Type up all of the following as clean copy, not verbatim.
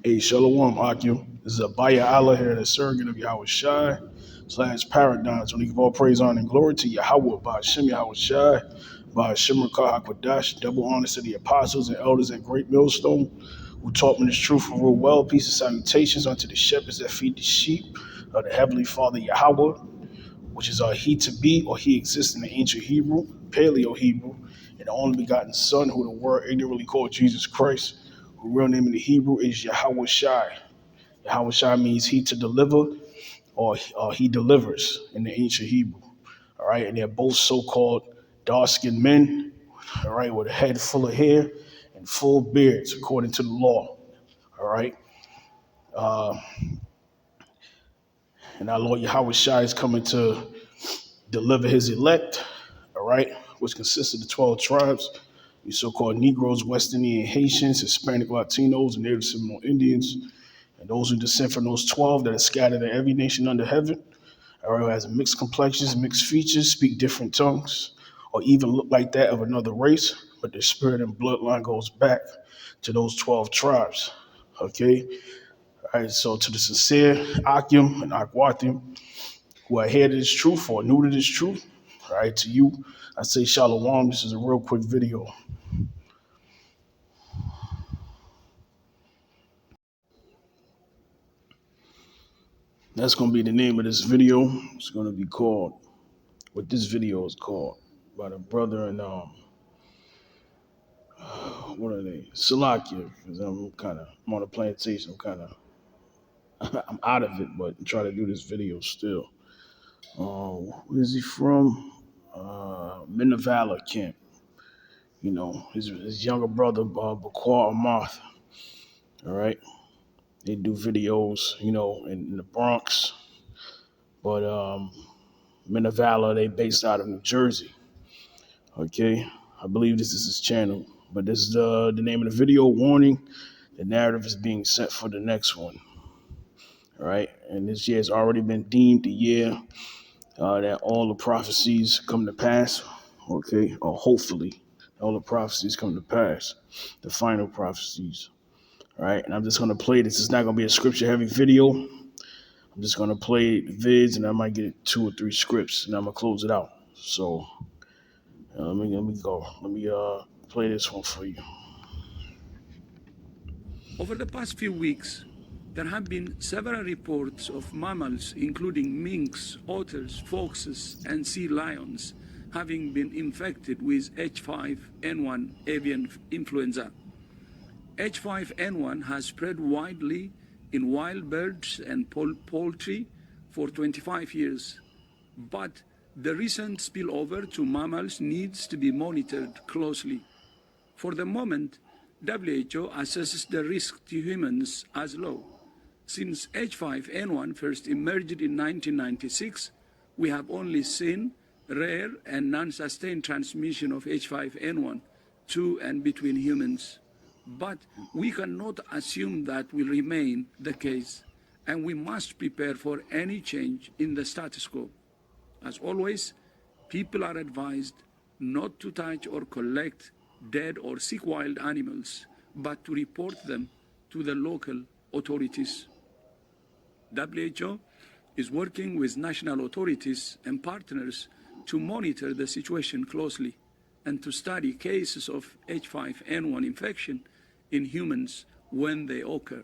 Hey, Shalom, Akim. This is Abaya Allah here, the surrogate of Yahawashi /Paradigms. When we give all praise, honor, and glory to Yahawah, BAHASHAM, Yahawashi, BAHASHAM, Rakah, HaKodash, double honor to the apostles and elders at Greatmillstone, who taught me this truth and rule well. Peace and salutations unto the shepherds that feed the sheep of the Heavenly Father Yahawah, which is he to be, or he exists in the ancient Hebrew, Paleo Hebrew, and the only begotten Son, who the word ignorantly called Jesus Christ, whose real name in the Hebrew is Yahawashi. Yahawashi means he to deliver, or he delivers in the ancient Hebrew. All right, and they're both so-called dark-skinned men, all right, with a head full of hair and full beards, according to the law. All right, and our Lord Yahawashi is coming to deliver his elect, all right, which consists of the 12 tribes, the so-called Negroes, West Indian Haitians, Hispanic Latinos, and Native Seminole Indians, and those who descend from those 12 that are scattered in every nation under heaven, all right, who has mixed complexions, mixed features, speak different tongues, or even look like that of another race, but their spirit and bloodline goes back to those 12 tribes, okay? All right, so to the sincere Akim and Akwatim, who are here to this truth or new to this truth, all right, to you, I say Shalom. This is a real quick video. That's going to be the name of this video. It's going to be called, what this video is called, by the brother and, what are they? Salakia, because I'm on a plantation. I'm out of it, but I'm trying to do this video still. Where is he from? Minavala camp. You know, his younger brother, Bakwar Amath. All right. They do videos, you know, in the Bronx. But Minavala, they based out of New Jersey. Okay. I believe this is his channel. But this is the name of the video, warning. The narrative is being set for the next one. All right. And this year has already been deemed the year that all the prophecies come to pass. Okay. Or hopefully all the prophecies come to pass. The final prophecies. All right. And I'm just going to play this. It's not going to be a scripture heavy video. I'm just going to play vids and I might get 2 or 3 scripts and I'm going to close it out. So let me go. Let me play this one for you. Over the past few weeks, there have been several reports of mammals, including minks, otters, foxes, and sea lions, having been infected with H5N1 avian influenza. H5N1 has spread widely in wild birds and poultry for 25 years, but the recent spillover to mammals needs to be monitored closely. For the moment, WHO assesses the risk to humans as low. Since H5N1 first emerged in 1996, we have only seen rare and non-sustained transmission of H5N1 to and between humans. But we cannot assume that will remain the case, and we must prepare for any change in the status quo. As always, people are advised not to touch or collect dead or sick wild animals, but to report them to the local authorities. WHO is working with national authorities and partners to monitor the situation closely and to study cases of H5N1 infection in humans when they occur.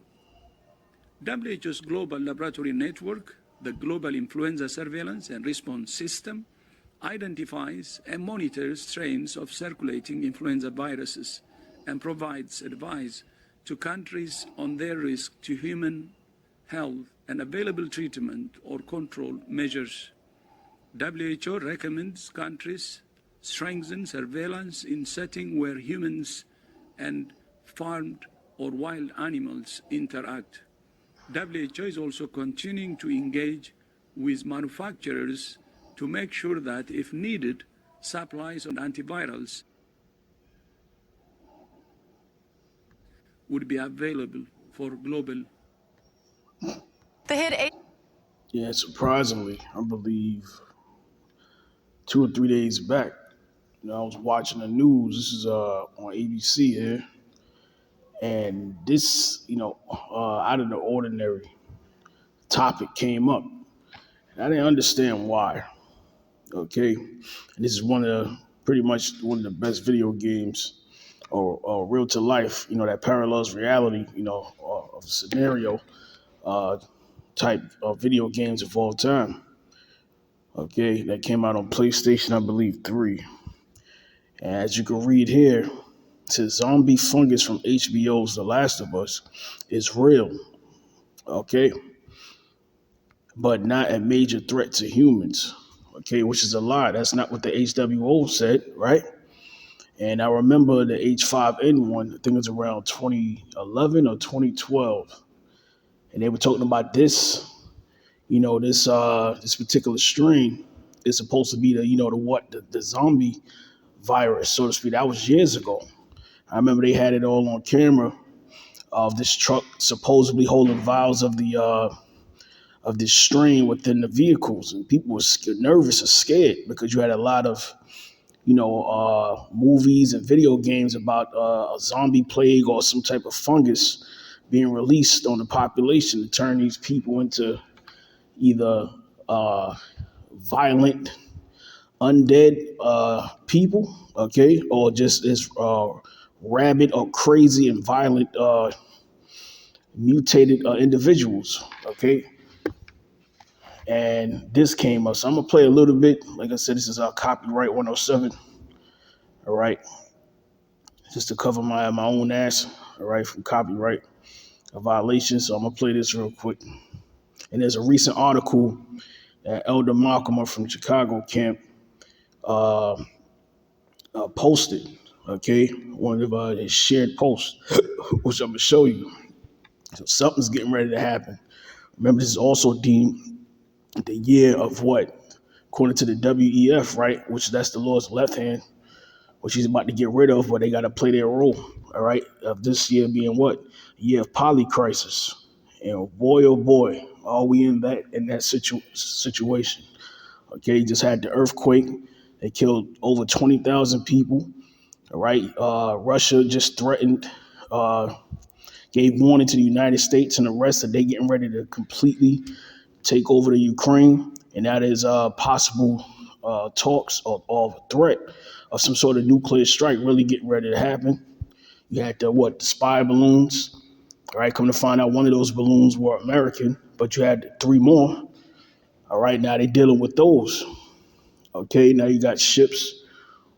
WHO's Global Laboratory Network, the Global Influenza Surveillance and Response System, identifies and monitors strains of circulating influenza viruses and provides advice to countries on their risk to human health and available treatment or control measures. WHO recommends countries strengthen surveillance in settings where humans and farmed or wild animals interact. WHO is also continuing to engage with manufacturers to make sure that, if needed, supplies of antivirals would be available for global. Yeah, surprisingly, I believe 2 or 3 days back, you know, I was watching the news. This is on ABC here, And this, out of the ordinary topic came up. And I didn't understand why. Okay, and this is pretty much one of the best video games or real to life, that parallels reality, of scenario uh, type of video games of all time. Okay, that came out on PlayStation, I believe, 3. And as you can read here, it says zombie fungus from HBO's The Last of Us is real. Okay, but not a major threat to humans. Okay, which is a lie. That's not what the HWO said, right? And I remember the H5N1, I think it was around 2011 or 2012. And they were talking about this, this particular strain is supposed to be the zombie virus, so to speak. That was years ago. I remember they had it all on camera of this truck supposedly holding vials of this strain within the vehicles, and people were nervous or scared because you had a lot of movies and video games about a zombie plague or some type of fungus being released on the population to turn these people into either violent, undead people, okay, or just as rabid or crazy and violent mutated individuals, okay. And this came up, so I'm gonna play a little bit. Like I said, this is our copyright 107. All right, just to cover my own ass. All right, from copyright violation. So I'm gonna play this real quick. And there's a recent article that Elder Malcolm from Chicago camp uh, posted. Okay, one of his shared posts, which I'm gonna show you. So something's getting ready to happen. Remember, this is also deemed the year of what, according to the WEF, right? Which that's the Lord's left hand, which he's about to get rid of, but they got to play their role. All right, of this year being what, a year of polycrisis, and boy, oh boy, are we in that situation? Okay, just had the earthquake. They killed over 20,000 people. All right, Russia just threatened, gave warning to the United States and the rest that they getting ready to completely take over the Ukraine, and that is possible talks or threat of some sort of nuclear strike really getting ready to happen. You had the spy balloons. All right, come to find out, one of those balloons were American, but you had 3 more. All right, now they're dealing with those. Okay, now you got ships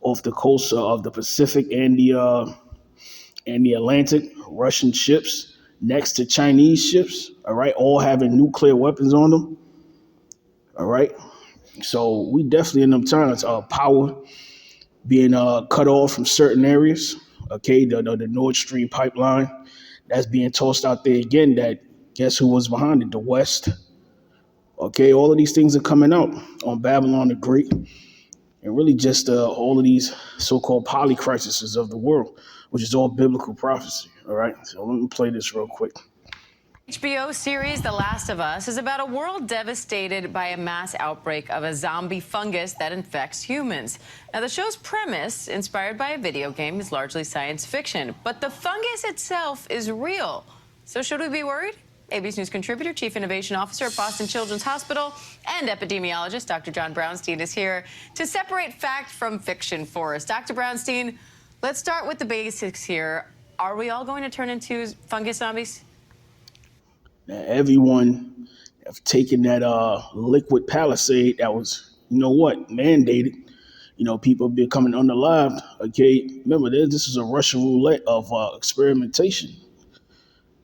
off the coast of the Pacific and the Atlantic, Russian ships next to Chinese ships. All right, all having nuclear weapons on them. All right, so we definitely in them times. Power being cut off from certain areas. Okay, the Nord Stream pipeline that's being tossed out there again. That, guess who was behind it? The West. Okay, all of these things are coming out on Babylon the Great, and really just all of these so-called polycrises of the world, which is all biblical prophecy. All right, so let me play this real quick. HBO series The Last of Us is about a world devastated by a mass outbreak of a zombie fungus that infects humans. Now, the show's premise, inspired by a video game, is largely science fiction, but the fungus itself is real. So should we be worried? ABC News contributor, Chief Innovation Officer at Boston Children's Hospital, and epidemiologist Dr. John Brownstein is here to separate fact from fiction for us. Dr. Brownstein, let's start with the basics here. Are we all going to turn into fungus zombies? Now, everyone have taken that liquid palisade that was, mandated. People becoming unalived. Okay, remember this is a Russian roulette of experimentation.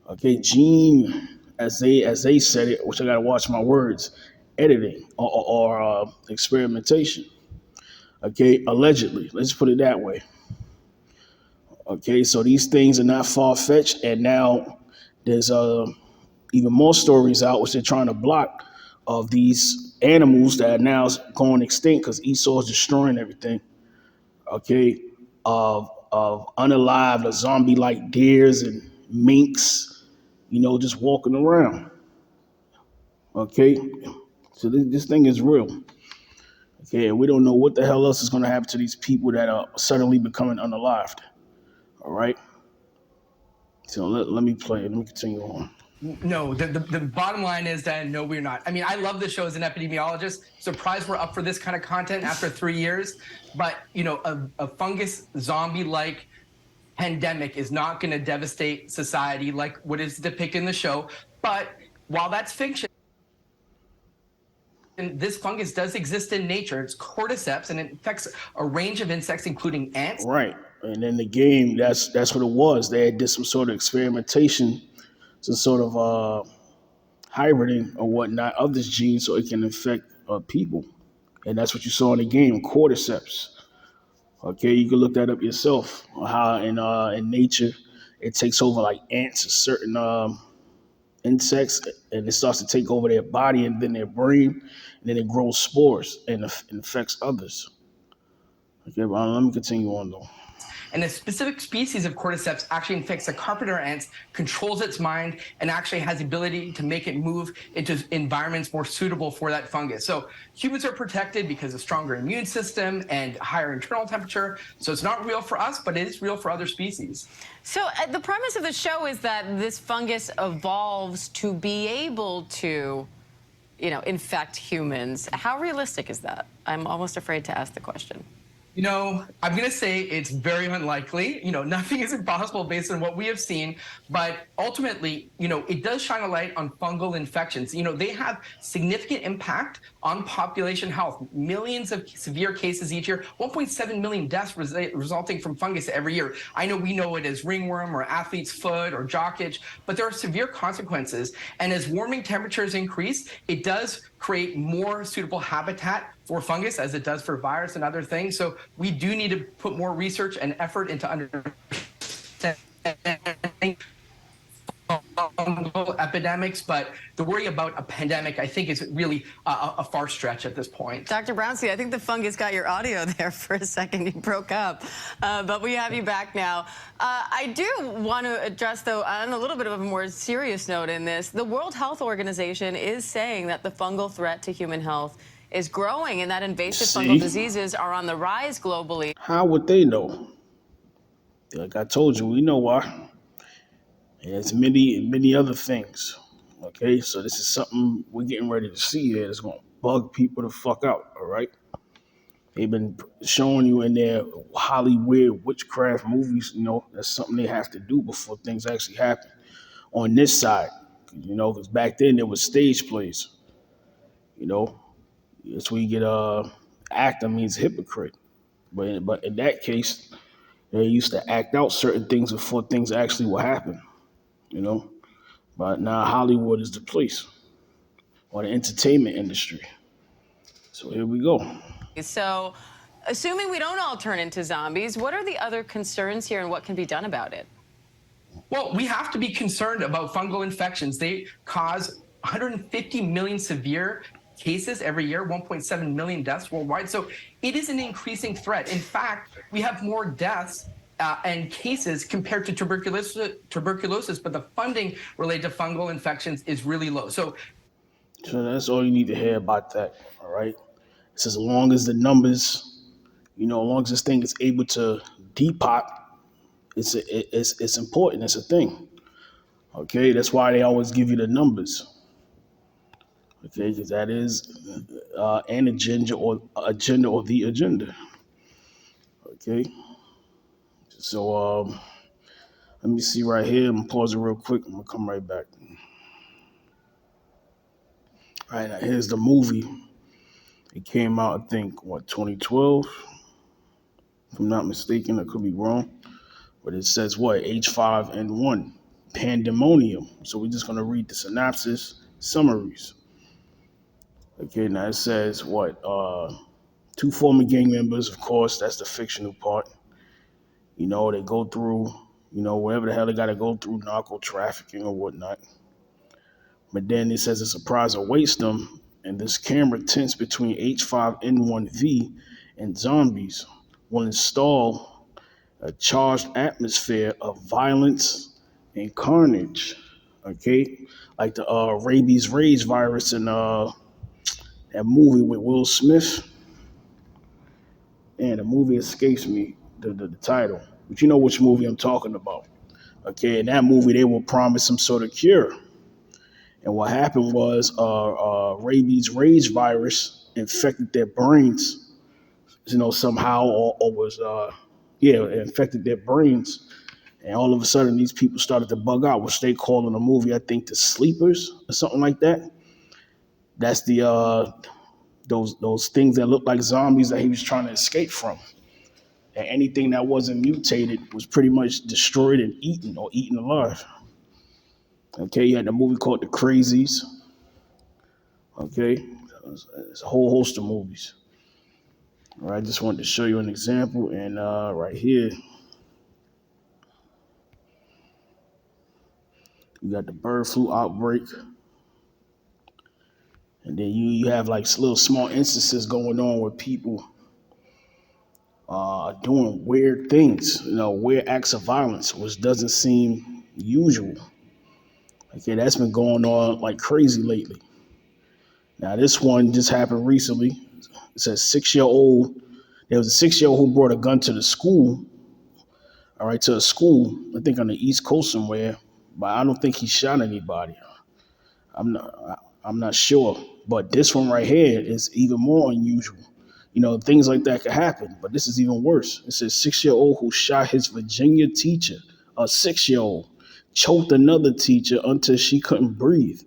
Okay, gene, as they said it, which I gotta watch my words, editing or experimentation. Okay, allegedly. Let's put it that way. Okay, so these things are not far fetched, and now there's even more stories out which they're trying to block of these animals that are now going extinct because Esau is destroying everything. Okay, of unalived or zombie-like deers and minks, just walking around. Okay, so this thing is real. Okay, we don't know what the hell else is going to happen to these people that are suddenly becoming unalived. All right. So let me play it. Let me continue on. No, the bottom line is that no, we're not. I mean, I love the show as an epidemiologist. Surprised we're up for this kind of content after 3 years. But, you know, a fungus zombie-like pandemic is not going to devastate society like what is depicted in the show. But while that's fiction, this fungus does exist in nature. It's cordyceps, and it infects a range of insects, including ants. Right. And in the game, that's what it was. They did some sort of experimentation, some sort of hybriding or whatnot of this gene so it can infect people. And that's what you saw in the game, cordyceps. Okay, you can look that up yourself. How in nature it takes over like ants or certain insects, and it starts to take over their body and then their brain, and then it grows spores and infects others. Okay, well, let me continue on though. And a specific species of cordyceps actually infects the carpenter ants, controls its mind, and actually has the ability to make it move into environments more suitable for that fungus. So humans are protected because of stronger immune system and higher internal temperature. So it's not real for us, but it is real for other species. So the premise of the show is that this fungus evolves to be able to, you know, infect humans. How realistic is that? I'm almost afraid to ask the question. You know, I'm going to say it's very unlikely. You know, nothing is impossible based on what we have seen. But ultimately, you know, it does shine a light on fungal infections. You know, they have significant impact on population health. Millions of severe cases each year, 1.7 million deaths resulting from fungus every year. I know we know it as ringworm or athlete's foot or jock itch, but there are severe consequences. And as warming temperatures increase, it does create more suitable habitat for fungus as it does for virus and other things. So we do need to put more research and effort into understanding fungal epidemics, but the worry about a pandemic, I think, is really a far stretch at this point. Dr. Brownstein, I think the fungus got your audio there for a second. You broke up, but we have you back now. I do want to address, though, on a little bit of a more serious note in this. The World Health Organization is saying that the fungal threat to human health is growing and that invasive fungal diseases are on the rise globally. How would they know? Like I told you, we know why. And there's many other things. Okay, so this is something we're getting ready to see here that's going to bug people the fuck out, all right? They've been showing you in their Hollywood witchcraft movies, you know, that's something they have to do before things actually happen. On this side, you know, because back then there was stage plays, you know. That's where you get actor means hypocrite. But in that case, they used to act out certain things before things actually will happen, you know. But now Hollywood is the place, or the entertainment industry. So here we go. So, assuming we don't all turn into zombies, what are the other concerns here and what can be done about it? Well, we have to be concerned about fungal infections. They cause 150 million severe cases every year, 1.7 million deaths worldwide. So it is an increasing threat. In fact, we have more deaths and cases compared to tuberculosis, but the funding related to fungal infections is really low. So that's all you need to hear about that, all right? It's as long as the numbers, you know, as long as this thing is able to depop, it's important. It's a thing, okay? That's why they always give you the numbers, okay? Because that is an agenda or the agenda, okay? So let me see right here. I'm gonna pause it real quick. I'm gonna come right back. All right, now here's the movie. It came out, I think, 2012? If I'm not mistaken, I could be wrong. But it says what? H5N1, pandemonium. So we're just going to read the synopsis, summaries. Okay, now it says what? Two former gang members, of course, that's the fictional part. You know, they go through, you know, whatever the hell they got to go through, narco trafficking or whatnot. But then it says a surprise awaits them, and this camera tense between H5N1V and zombies will install a charged atmosphere of violence and carnage. Okay, like the rabies rage virus in that movie with Will Smith. And the movie escapes me the title, but you know which movie I'm talking about. Okay, in that movie, they were promised some sort of cure. And what happened was rabies rage virus infected their brains, somehow, or was, it infected their brains. And all of a sudden, these people started to bug out, which they call in the movie, I think, the sleepers or something like that. That's the those things that look like zombies that he was trying to escape from. And anything that wasn't mutated was pretty much destroyed and eaten or eaten alive. Okay, you had a movie called The Crazies. Okay, it's a whole host of movies. All right, I just wanted to show you an example, and right here, you got the bird flu outbreak, and then you have like little small instances going on where people doing weird things, weird acts of violence, which doesn't seem usual. Okay, that's been going on like crazy lately. Now, this one just happened recently. It says 6-year-old. There was a 6-year-old who brought a gun to the school. All right, to a school, I think on the East Coast somewhere, but I don't think he shot anybody. I'm not sure. But this one right here is even more unusual. Things like that could happen, but this is even worse. It says 6-year-old who shot his Virginia teacher, a 6-year-old, choked another teacher until she couldn't breathe.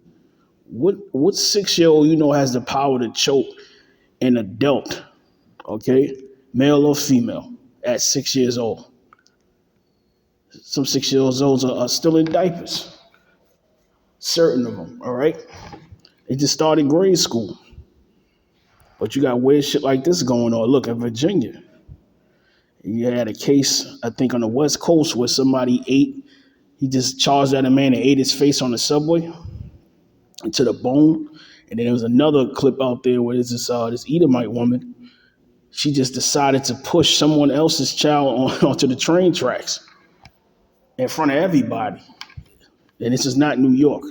What 6-year-old has the power to choke an adult, okay, male or female, at 6 years old? Some 6-year-olds are still in diapers. Certain of them, all right? They just started grade school. But you got weird shit like this going on. Look, in Virginia, you had a case, I think, on the West Coast where somebody he just charged at a man and ate his face on the subway to the bone. And then there was another clip out there where there's this Edomite woman. She just decided to push someone else's child onto the train tracks in front of everybody. And this is not New York.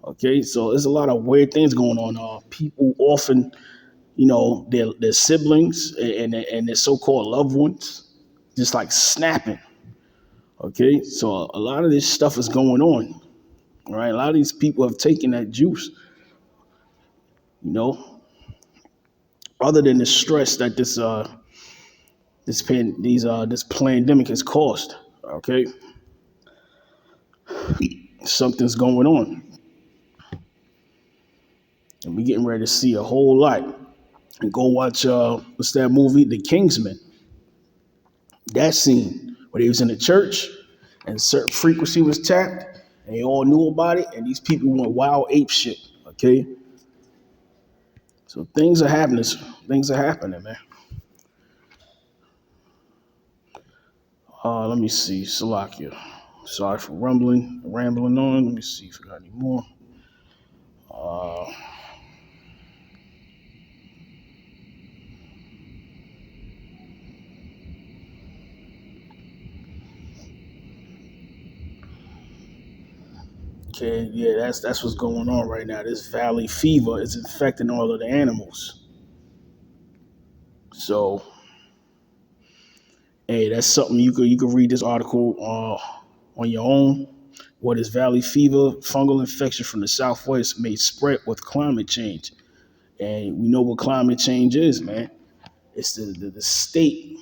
Okay, so there's a lot of weird things going on. People often, their siblings and their so-called loved ones, just like snapping. Okay, so a lot of this stuff is going on. All right, a lot of these people have taken that juice. Other than the stress that this pandemic has caused. Okay, something's going on, and we're getting ready to see a whole lot. And go watch what's that movie, The Kingsman. That scene where he was in the church and certain frequency was tapped, and they all knew about it, and these people went wild ape shit. Okay, so things are happening. Things are happening, man. Let me see, Salakia. Sorry for rambling on. Let me see if I got any more. Okay, yeah, that's what's going on right now. This valley fever is infecting all of the animals. So, hey, that's something you could read this article on your own. What is valley fever? Fungal infection from the Southwest may spread with climate change. And we know what climate change is, man. It's the state,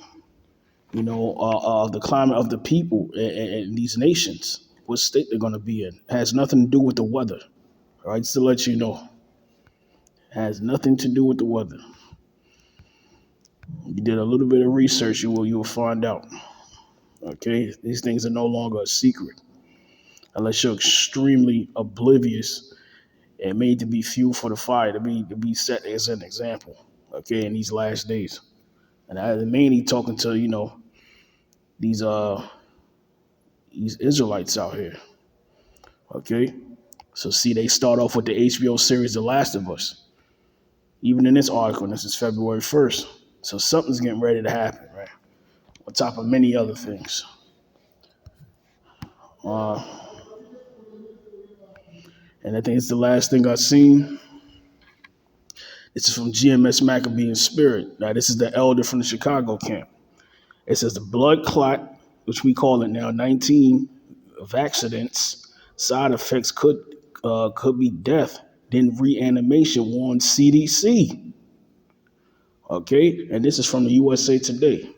the climate of the people in these nations. What state they're going to be in. It has nothing to do with the weather. All right, just to let you know. It has nothing to do with the weather. You did a little bit of research, you will find out. Okay, these things are no longer a secret. Unless you're extremely oblivious and made to be fuel for the fire, to be set as an example, okay, in these last days. And I'm mainly talking to, these Israelites out here. Okay? So see, they start off with the HBO series The Last of Us. Even in this article, and this is February 1st. So something's getting ready to happen, right? On top of many other things. And I think it's the last thing I've seen. This is from GMS Maccabee Spirit. Now, this is the elder from the Chicago camp. It says the blood clot, which we call it now, 19 of accidents, side effects could be death, then reanimation, warned CDC. Okay, and this is from the USA Today. It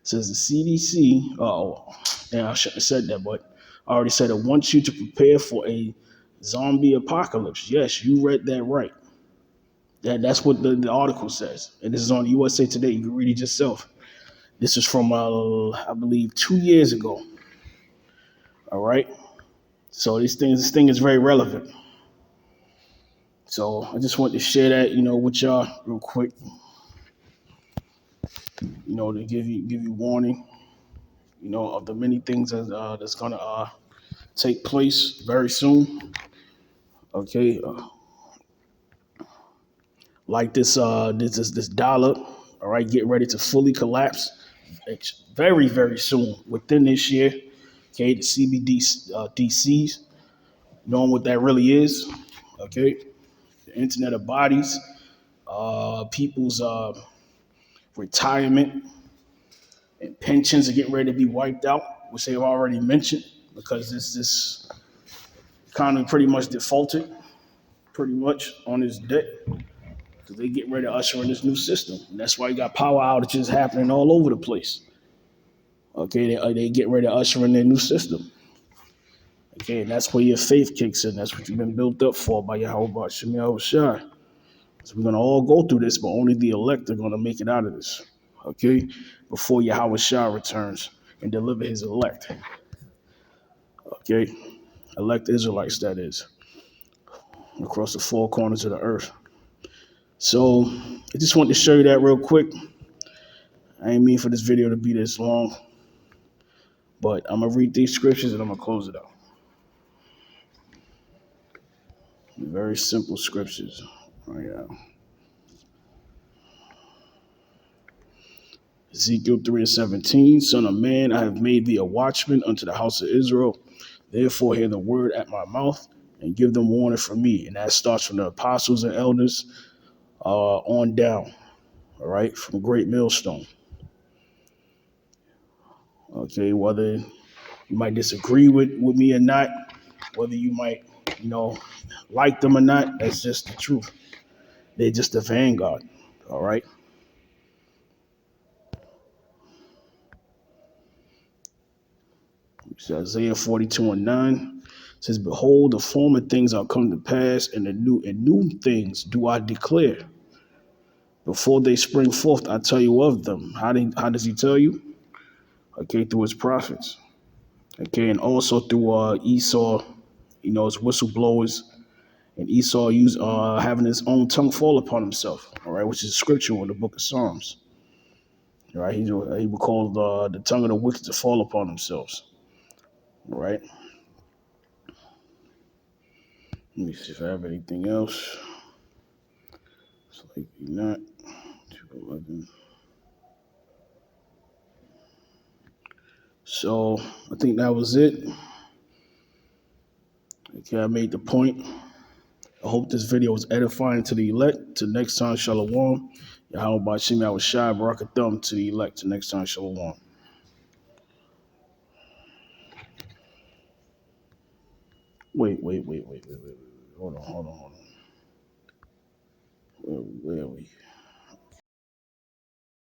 says the CDC. Oh, and I shouldn't have said that, but I already said it wants you to prepare for a zombie apocalypse. Yes, you read that right. That's what the article says, and this is on USA Today. You can read it yourself. This is from I believe 2 years ago. All right. So this thing is very relevant. So I just want to share that, with y'all real quick. To give you warning, of the many things that's gonna take place very soon. Okay, like this dollar. All right, get ready to fully collapse. It's very very soon within this year. Okay, the CBD DCs, knowing what that really is. Okay, the Internet of Bodies, people's retirement and pensions are getting ready to be wiped out, which they've already mentioned, because this economy pretty much defaulted, pretty much on its debt, because they get ready to usher in this new system. And that's why you got power outages happening all over the place. Okay, they get ready to usher in their new system. Okay, and that's where your faith kicks in. That's what you've been built up for by Yahawah, Yahawashi. So we're gonna all go through this, but only the elect are gonna make it out of this. Okay, before Yahawashi returns and deliver his elect. Okay, elect Israelites, that is, across the four corners of the earth. So I just wanted to show you that real quick. I ain't mean for this video to be this long, but I'm gonna read these scriptures and I'm gonna close it out. Very simple scriptures. Right now. Ezekiel 3:17, Son of man, I have made thee a watchman unto the house of Israel. Therefore hear the word at my mouth and give them warning from me. And that starts from the apostles and elders on down, all right, from Greatmillstone. Okay, whether you might disagree with me or not, whether you might, like them or not, that's just the truth. They're just the vanguard, all right? So Isaiah 42:9 says, behold, the former things are come to pass, and new things do I declare. Before they spring forth, I tell you of them. How does he tell you? Okay, through his prophets. Okay, and also through Esau, his whistleblowers, and Esau having his own tongue fall upon himself, all right, which is scriptural in the book of Psalms. All right, he would call the tongue of the wicked to fall upon themselves. All right. Let me see if I have anything else. It's like not 2:11. So I think that was it. Okay, I made the point. I hope this video was edifying to the elect. Till next time, shalom. Yahawah Bashim Yahawashi Barakathum to the elect. Till next time, shalom. Wait. Hold on. Where are we?